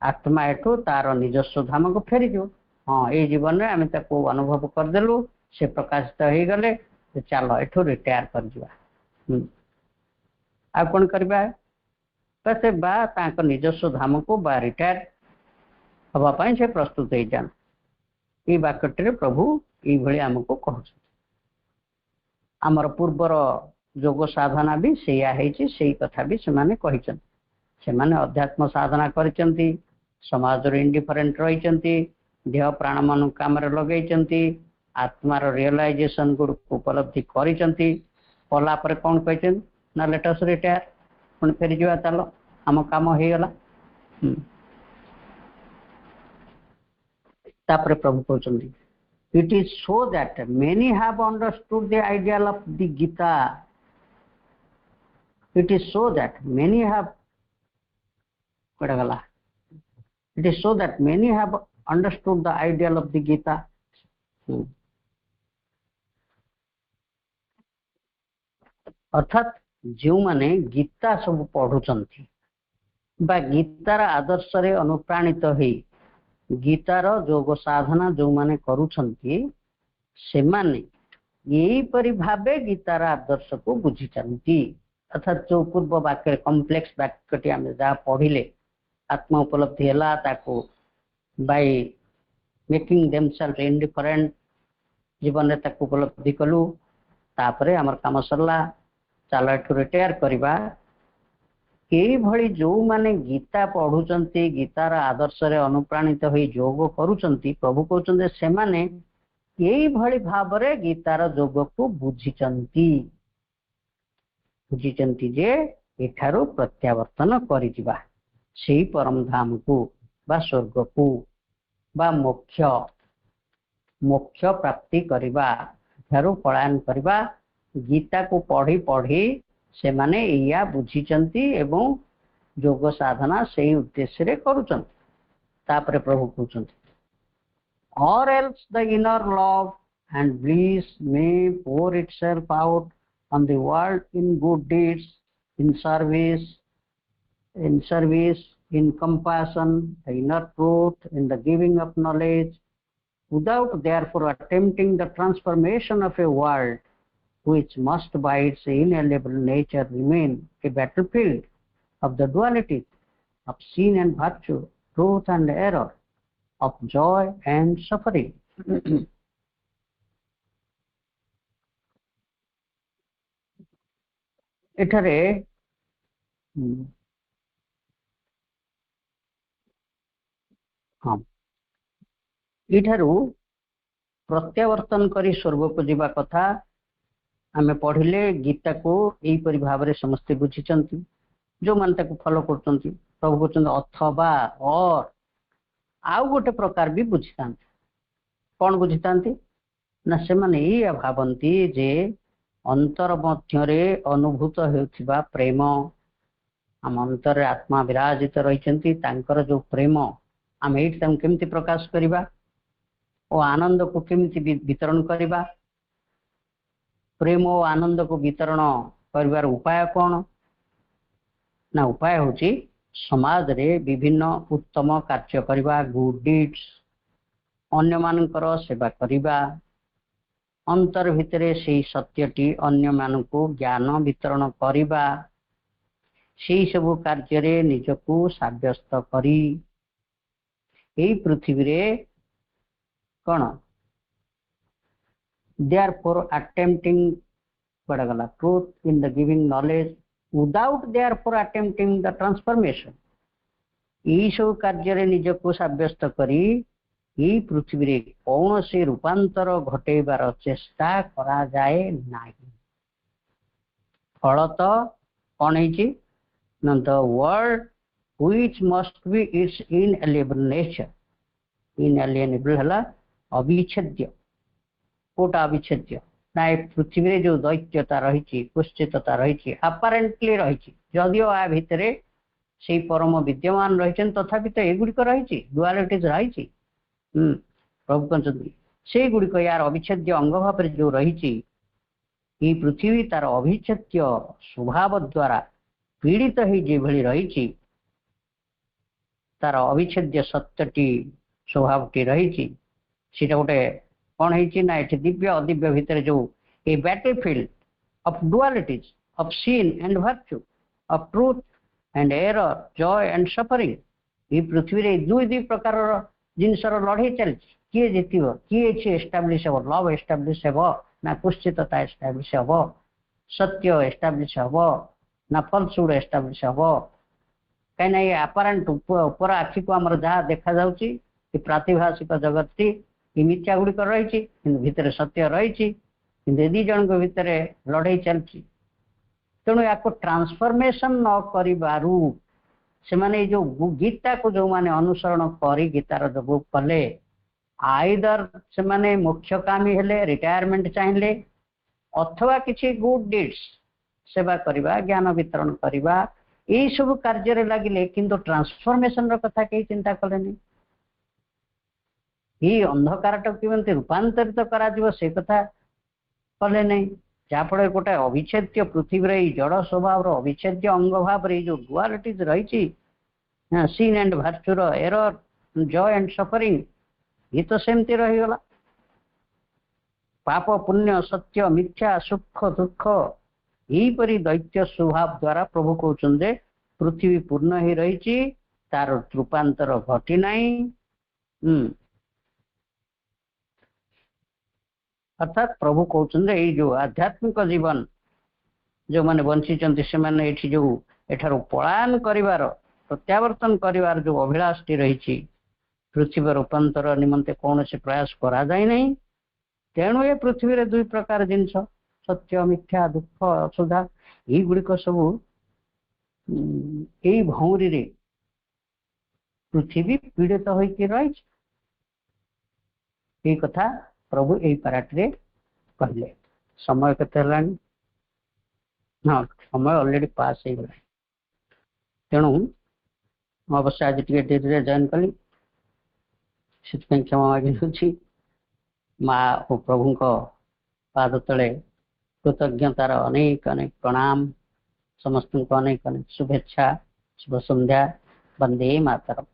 आत्मा एठू तार निजस्व धाम को फेरी जो. हाँ ये जीवन में आम ताको अनुभव करदेलु से प्रकाशित हो गले चल एठू रिटायर कर आ कौन करवा से बा तांको निजस्व धाम को बा रिटायर हवापाई से प्रस्तुत हो जान. ये वाक्यटे प्रभु ये आमको कह आमर पूर्वर जोग साधना भी से कथा भी से माने अध्यात्म साधना करिसेंती, समाज रे इंडिफरेंट रहिसेंती, देह प्राण मन काम रे लगेइसेंती, आत्मार रियलाइजेशन गुड उपलब्धि करिसेंती. कला पर कौन कहछन ना लेट अस रिटायर पुणी फेरी जा चलो आम काम हो गला. तापर प्रभु कहते it is so that many have understood the ideal of the Gita. It is so that many have गला it is so that many have understood the ideal of the Gita. अर्थात जो माने गीता सब पढ़ुचंती बा गीतार आदर्श रे अनुप्राणित हो गीतार जोग साधना जो माने करूछंती से माने यही परि भाबे गीतार आदर्श को बुझिचंती. अर्थात जो पूर्व वाक्य कॉम्प्लेक्स वाक्यटी आम जहाँ पढ़िले आत्मा उपलब्धि है ताको बाय मेकिंग देमसेल्फ इंडिफरेंट जीवन रे ताको उपलब्धि कलु. तापरे हमर काम सरला चल एठू रिटायर करवा. यही भली जो माने गीता पढ़ुचंती गीतार आदर्श रे अनुप्राणित हो योग करूचंती प्रभु कहते से माने यही भली भाव रे गीतार योग को बुझिचंती जे एठारो प्रत्यावर्तन करिजिबा सेही परम धाम को बा स्वर्ग को बा मोक्ष प्राप्ति करवा एठारो पलायन करवा. गीता को पढ़ी पढ़ी से माने या बुझिचंती एवं योग साधना से उद्देश्य रे करूचंती. तापरे प्रभु कहउचंती or else the inner love and bliss may pour itself out on the world in good deeds, in service, in compassion, the inner truth, in the giving of knowledge, without therefore attempting the transformation of a world which must by its inalienable nature remain a battlefield of the dualities of sin and virtue, truth and error, of joy and suffering. ଏଠାରେ ହଁ ଏଠାରୁ ପ୍ରତ୍ୟାବର୍ତ୍ତନ କରି ସ୍ୱର୍ଗକୁ ଯିବା କଥା ଆମେ ପଢିଲେ ଗୀତାକୁ ଏଇପରି ଭାବରେ ସମସ୍ତେ ବୁଝିଛନ୍ତି, ଯୋଉମାନେ ତାକୁ ଫଲୋ କରୁଛନ୍ତି। ପ୍ରଭୁ କହୁଛନ୍ତି ଅଥବା ଆଉ ଗୋଟେ ପ୍ରକାର ବି ବୁଝିଥାନ୍ତି। କଣ ବୁଝିଥାନ୍ତି ନା ସେମାନେ ଏଇଆ ଭାବନ୍ତି ଯେ ଅନ୍ତର ମଧ୍ୟରେ ଅନୁଭୂତ ହେଉଥିବା ପ୍ରେମ, ଆମ ଅନ୍ତରରେ ଆତ୍ମା ବିରାଜିତ ରହିଛନ୍ତି, ତାଙ୍କର ଯୋଉ ପ୍ରେମ ଆମେ ଏଇଠି ତାଙ୍କୁ କେମିତି ପ୍ରକାଶ କରିବା ଓ ଆନନ୍ଦକୁ କେମିତି ବିତରଣ କରିବା। ପ୍ରେମ ଓ ଆନନ୍ଦକୁ ବିତରଣ କରିବାର ଉପାୟ କଣ ନା ଉପାୟ ହେଉଛି ସମାଜରେ ବିଭିନ୍ନ ଉତ୍ତମ କାର୍ଯ୍ୟ କରିବା, ଗୁଡ୍ ଡିଡ୍ସ, ଅନ୍ୟମାନଙ୍କର ସେବା କରିବା, ଅନ୍ତର ଭିତରେ ସେଇ ସତ୍ୟଟି ଅନ୍ୟମାନଙ୍କୁ ଜ୍ଞାନ ବିତରଣ କରିବା, ସେଇ ସବୁ କାର୍ଯ୍ୟରେ ନିଜକୁ ସାବ୍ୟସ୍ତ କରି ଏଇ ପୃଥିବୀରେ କଣ therefore attempting ଗଲା truth in the giving knowledge without therefore attempting the transformation, ଏଇ ସବୁ କାର୍ଯ୍ୟରେ ନିଜକୁ ସାବ୍ୟସ୍ତ କରି ଏଇ ପୃଥିବୀରେ କୌଣସି ରୂପାନ୍ତର ଘଟେଇବାର ଚେଷ୍ଟା କରାଯାଏ ନାହିଁ। ଫଳତଃ କଣ ହେଇଛି ନା the world which must be its inalienable nature, inalienable ହେଲା ଅବିଚ୍ଛେଦ୍ୟ। କୋଉଟା ଅବିଚ୍ଛେଦ୍ୟ ନା ଏ ପୃଥିବୀରେ ଯୋଉ ଦୈତ୍ୟତା ରହିଛି, କୁଶ୍ଚିତତା ରହିଛି, ଆପାରେଣ୍ଟଲି ରହିଛି, ଯଦିଓ ଆ ଭିତରେ ସେଇ ପରମ ବିଦ୍ୟମାନ ରହିଛନ୍ତି, ତଥାପି ତ ଏଗୁଡିକ ରହିଛି, ଡୁଆଲିଟିଜ ରହିଛି। ପ୍ରଭୁ କହିଛନ୍ତି ସେଇଗୁଡିକ ୟାର ଅବିଚ୍ଛେଦ୍ୟ ଅଙ୍ଗ ଭାବରେ ଯୋଉ ରହିଛି, ଏଇ ପୃଥିବୀ ତାର ଅବିଚ୍ଛେଦ୍ୟ ସ୍ୱଭାବ ଦ୍ୱାରା ପୀଡ଼ିତ ହେଇ ଯେଭଳି ରହିଛି, ତାର ଅବିଚ୍ଛେଦ୍ୟ ସତ୍ୟଟି ସ୍ୱଭାବଟି ରହିଛି, ସେଟା ଗୋଟେ କଣ ହେଇଛି ନା ଏଠି ଦିବ୍ୟ ଅଦିବ୍ୟ ଭିତରେ ଯୋଉ ଏ battlefield of dualities of sin and virtue, of truth and error, joy and suffering, ଏଇ ପୃଥିବୀରେ ଦୁଇ ପ୍ରକାରର ଜିନିଷର ଲଢେଇ ଚାଲିଛି। କିଏ ଜିତିବ, କିଏ ଏଠି ଏଷ୍ଟାବ୍ଲିଶ ହେବ, ଲଭ ଏଷ୍ଟାବ୍ଲିଶ ହେବ ନା କୁଶ୍ଚିତତା ଏଷ୍ଟାବ୍ଲିଶ ହେବ, ସତ୍ୟ ଏଷ୍ଟାବ୍ଲିଶ ହେବ ନା ଫଲସୁଡ ଏଷ୍ଟାବ୍ଲିଶ ହେବ। କାହିଁକିନା ଏ ଆପାରେଣ୍ଟ ଉପର ଆଖିକୁ ଆମର ଯାହା ଦେଖାଯାଉଛି, ଏ ପ୍ରାତିଭାଷିକ ଜଗତଟି ଏ ମିଥ୍ୟା ଗୁଡିକ ରହିଛି, କିନ୍ତୁ ଭିତରେ ସତ୍ୟ ରହିଛି, କିନ୍ତୁ ଏ ଦି ଜଣଙ୍କ ଭିତରେ ଲଢେଇ ଚାଲିଛି। ତେଣୁ ୟାକୁ ଟ୍ରାନ୍ସଫର୍ମେସନ ନ କରିବାରୁ ସେମାନେ ଏଇ ଯୋଉ ଗୀତାକୁ ଯୋଉମାନେ ଅନୁସରଣ କରି ଗୀତାର ଯୋଗ କଲେ, ଆଇଦର ସେମାନେ ମୋକ୍ଷକାମୀ ହେଲେ, ରିଟାୟାରମେଣ୍ଟ ଚାହିଁଲେ, ଅଥବା କିଛି ଗୁଡ୍ ଡିଡ୍ସ ସେବା କରିବା, ଜ୍ଞାନ ବିତରଣ କରିବା, ଏଇ ସବୁ କାର୍ଯ୍ୟରେ ଲାଗିଲେ, କିନ୍ତୁ ଟ୍ରାନ୍ସଫର୍ମେସନର କଥା କେହି ଚିନ୍ତା କଲେନି। ଏଇ ଅନ୍ଧକାରଟାକୁ କେମିତି ରୂପାନ୍ତରିତ କରାଯିବ ସେ କଥା କଲେ ନାହିଁ, ଯାହାଫଳରେ ଗୋଟେ ଅବିଚ୍ଛେଦ୍ୟ ପୃଥିବୀର ଏଇ ଜଡ଼ ସ୍ୱଭାବର ଅବିଚ୍ଛେଦ୍ୟ ଅଙ୍ଗ ଭାବରେ ଏଇ ଯୋଉ ଡୁଆଲିଟିଜ ରହିଛି, ସିନ୍ ଆଣ୍ଡ ଭର୍ଚ୍ୟୁର ଏରର, ଜୟ ଆଣ୍ଡ ସଫରିଂ, ଇଏ ତ ସେମିତି ରହିଗଲା। ପାପ ପୁଣ୍ୟ, ସତ୍ୟ ମିଥ୍ୟା, ସୁଖ ଦୁଃଖ, ଏଇପରି ଦୈତ୍ୟ ସ୍ୱଭାବ ଦ୍ୱାରା ପ୍ରଭୁ କହୁଛନ୍ତି ଯେ ପୃଥିବୀ ପୂର୍ଣ୍ଣ ହେଇ ରହିଛି, ତାର ରୂପାନ୍ତର ଘଟି ନାହିଁ। ଅର୍ଥାତ୍ ପ୍ରଭୁ କହୁଛନ୍ତି ଏଇ ଯୋଉ ଆଧ୍ୟାତ୍ମିକ ଜୀବନ ଯୋଉମାନେ ବଞ୍ଚିଛନ୍ତି, ସେମାନେ ଏଠି ଯୋଉ ଏଠାରୁ ପଳାୟନ କରିବାର, ପ୍ରତ୍ୟାବର୍ତ୍ତନ କରିବାର ଯୋଉ ଅଭିଳାଷଟି ରହିଛି, ପୃଥିବୀ ରୂପାନ୍ତର ନିମନ୍ତେ କୌଣସି ପ୍ରୟାସ କରାଯାଇ ନାହିଁ। ତେଣୁ ଏ ପୃଥିବୀରେ ଦୁଇ ପ୍ରକାର ଜିନିଷ, ସତ୍ୟ ମିଥ୍ୟା, ଦୁଃଖ ଅସୁଧା, ଏଇଗୁଡିକ ସବୁ ଏଇ ଭଉଁରୀରେ ପୃଥିବୀ ପୀଡ଼ିତ ହୋଇକି ରହିଛି। ଏଇ କଥା ପ୍ରଭୁ ଏଇ ପାରାଟିରେ କହିଲେ। ସମୟ କେତେ ହେଲାଣି? ହଁ, ସମୟ ଅଲରେଡି ପାସ୍ ହେଇଗଲାଣି। ତେଣୁ ମୁଁ ଅବଶ୍ୟ ଆଜି ଟିକେ ଡେରିରେ ଜଏନ୍ କଲି, ସେଥିପାଇଁ କ୍ଷମା ମାଗି ନେଉଛି। ମା ଓ ପ୍ରଭୁଙ୍କ ପାଦ ତଳେ କୃତଜ୍ଞତାର ଅନେକ ଅନେକ ପ୍ରଣାମ, ସମସ୍ତଙ୍କୁ ଅନେକ ଅନେକ ଶୁଭେଚ୍ଛା, ଶୁଭ ସନ୍ଧ୍ୟା, ବନ୍ଦେ ମାତରମ୍।